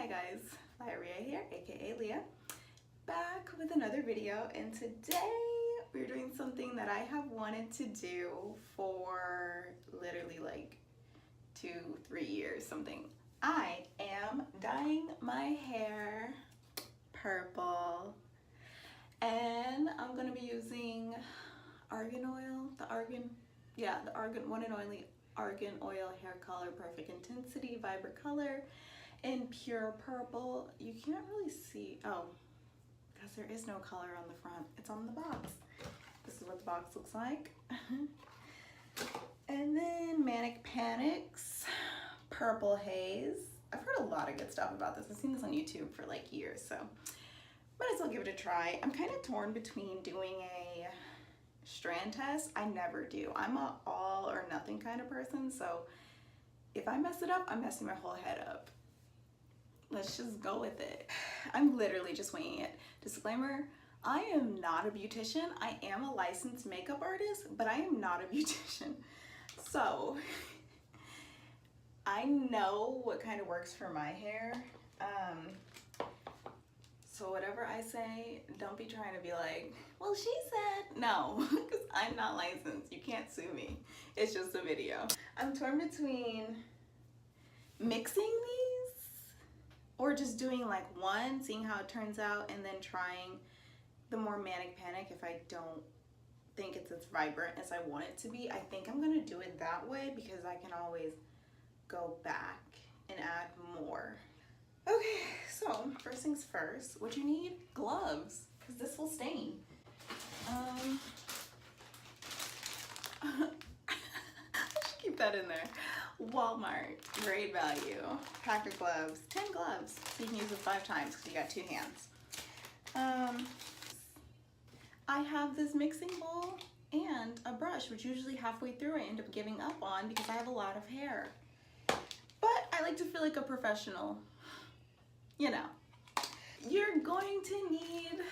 Hi guys, Lyria here, aka Leah, back with another video, and today we're doing something that I have wanted to do for literally like 2-3 years, something. I am dyeing my hair purple, and I'm gonna be using argan oil, the argan 1 and only argan oil hair color, perfect intensity, vibrant color in pure purple. You can't really see, because there is no color on the front. It's on the box. This is what the box looks like. And then Manic Panic's Purple Haze. I've heard a lot of good stuff about this. I've seen this on YouTube for like years, so might as well give it a try. I'm kind of torn between doing a strand test. I never do. I'm a all or nothing kind of person, so if I mess it up, I'm messing my whole head up. Let's just go with it. I'm literally just winging it. Disclaimer, I am not a beautician. I am a licensed makeup artist, but I am not a beautician. So I know what kind of works for my hair. So whatever I say, don't be trying to be like, well, she said. No, because I'm not licensed. You can't sue me. It's just a video. I'm torn between mixing these or just doing like one, seeing how it turns out, and then trying the more Manic Panic if I don't think it's as vibrant as I want it to be. I think I'm gonna do it that way because I can always go back and add more. Okay, so first things first, what you need? Gloves, because this will stain. I should keep that in there. Walmart, great value. Pack of gloves, 10 gloves. So you can use it 5 times because you got 2 hands. I have this mixing bowl and a brush, which usually halfway through I end up giving up on because I have a lot of hair. But I like to feel like a professional. You know, you're going to need,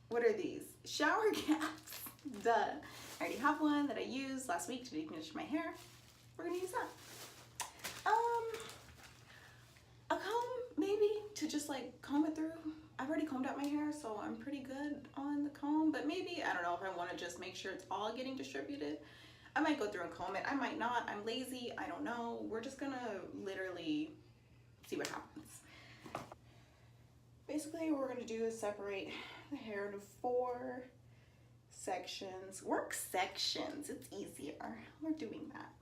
what are these? Shower caps, duh. I already have one that I used last week to decondition my hair. We're gonna use that. A comb, maybe, to just like comb it through. I've already combed out my hair, so I'm pretty good on the comb, but maybe, I don't know if I wanna just make sure it's all getting distributed. I might go through and comb it, I might not, I'm lazy, I don't know. We're just gonna literally see what happens. Basically, what we're going to do is separate the hair into 4 sections. Work sections, it's easier. We're doing that.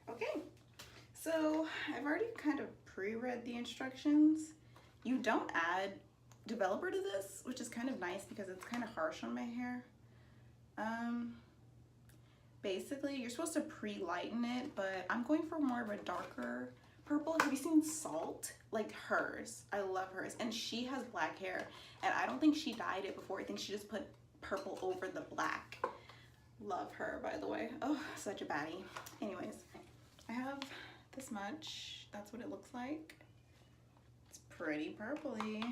Okay, so I've already kind of pre-read the instructions. You don't add developer to this, which is kind of nice because it's kind of harsh on my hair. Basically, you're supposed to pre-lighten it, but I'm going for more of a darker purple. Have you seen Salt? Like hers. I love hers. And she has black hair. And I don't think she dyed it before. I think she just put purple over the black. Love her, by the way. Oh, such a baddie. Anyways, I have this much. That's what it looks like. It's pretty purpley.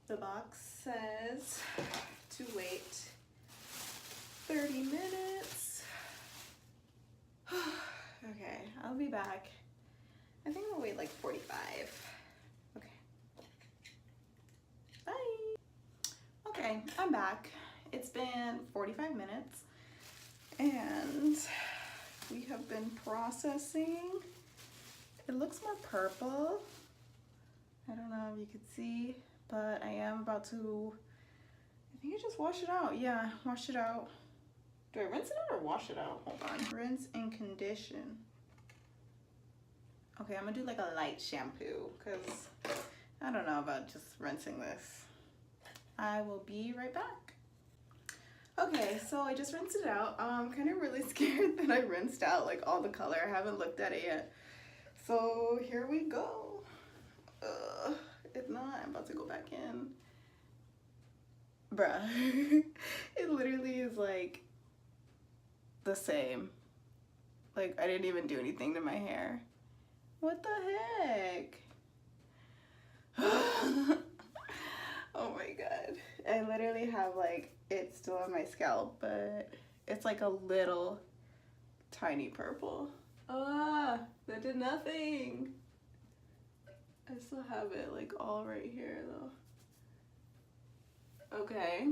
The box says to wait 30 minutes. Okay, I'll be back. I think I'll wait like 45. Okay. Bye. Okay, I'm back. It's been 45 minutes and we have been processing. It looks more purple. I don't know if you could see, but I am about to, I think I just wash it out. Yeah, wash it out. Do I rinse it out or wash it out? Hold on. Rinse and condition. Okay, I'm gonna do like a light shampoo because I don't know about just rinsing this. I will be right back. Okay, so I just rinsed it out. I'm kind of really scared that I rinsed out like all the color. I haven't looked at it yet. So here we go. If not, I'm about to go back in. Bruh, it literally is like the same. Like I didn't even do anything to my hair. What the heck? Oh my god. I literally have like it still on my scalp, but it's like a little tiny purple. Ah, that did nothing. I still have it like all right here though. Okay.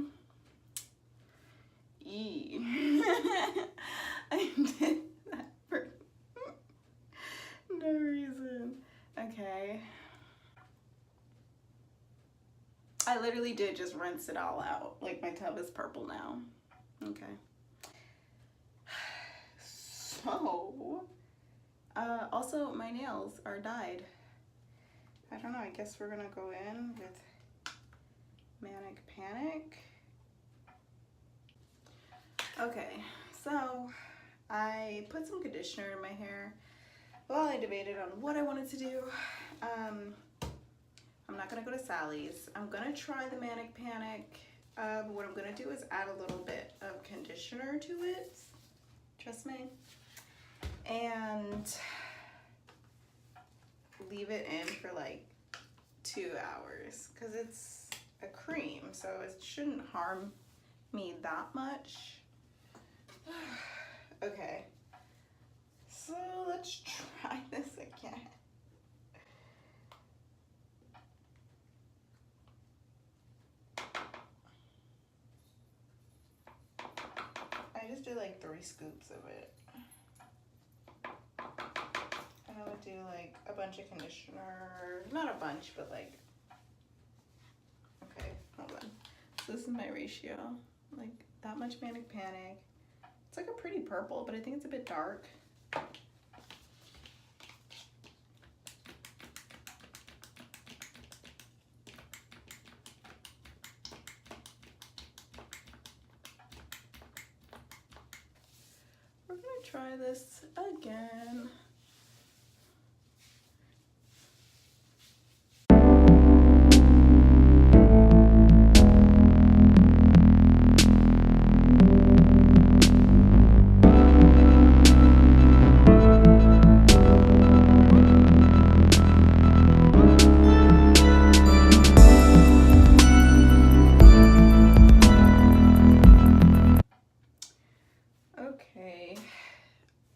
I did that for no reason. Okay. I literally did just rinse it all out. Like my tub is purple now. Okay. So, also my nails are dyed. I don't know, I guess we're gonna go in with Manic Panic. Okay, so I put some conditioner in my hair while I debated on what I wanted to do. I'm not gonna go to Sally's. I'm gonna try the Manic Panic. What I'm gonna do is add a little bit of conditioner to it. Trust me. And leave it in for like 2 hours because it's a cream, so it shouldn't harm me that much. Okay, so let's try this again. I just did like 3 scoops of it. And I would do like a bunch of conditioner, not a bunch, but like, okay, hold on. So this is my ratio, like that much Manic Panic. It's like a pretty purple, but I think it's a bit dark. We're gonna try this again.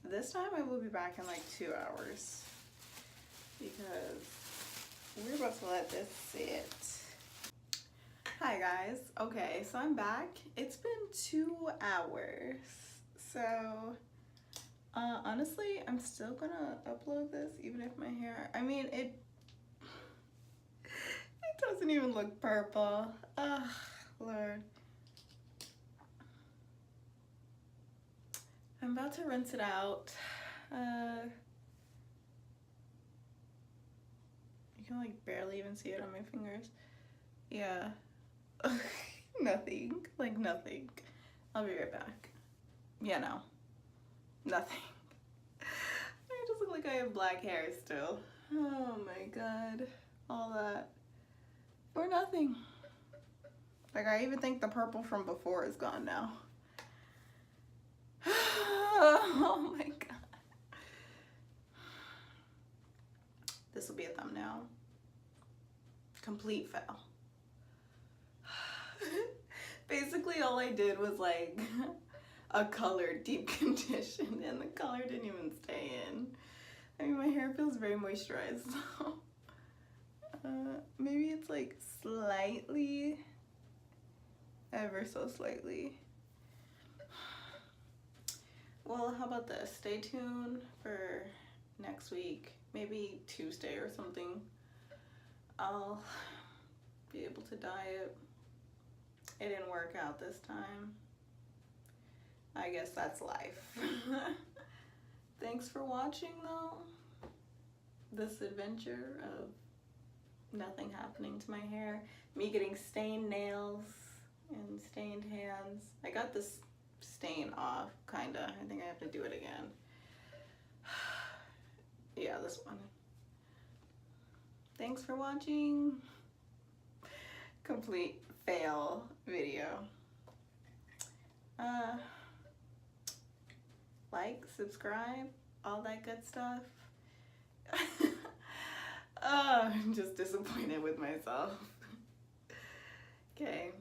This time I will be back in like 2 hours because we're about to let this sit. Hi guys. Okay, so I'm back. It's been 2 hours. So honestly, I'm still gonna upload this even if my hair, I mean, it doesn't even look purple. Ugh, Lord. I'm about to rinse it out. You can like barely even see it on my fingers. Yeah. Nothing. Like nothing. I'll be right back. Yeah, no. Nothing. I just look like I have black hair still. Oh my god. All that. For nothing. Like I even think the purple from before is gone now. Oh my god. This will be a thumbnail. Complete fail. Basically all I did was like a colored deep condition and the color didn't even stay in. I mean, my hair feels very moisturized, so maybe it's like slightly ever so slightly. Well, how about this? Stay tuned for next week, maybe Tuesday or something. I'll be able to diet. It didn't work out this time. I guess that's life. Thanks for watching though. This adventure of nothing happening to my hair. Me getting stained nails and stained hands. I got this stain off, kinda. I think I have to do it again. Yeah, this one. Thanks for watching. Complete fail video. Like, subscribe, all that good stuff. I'm just disappointed with myself. Okay.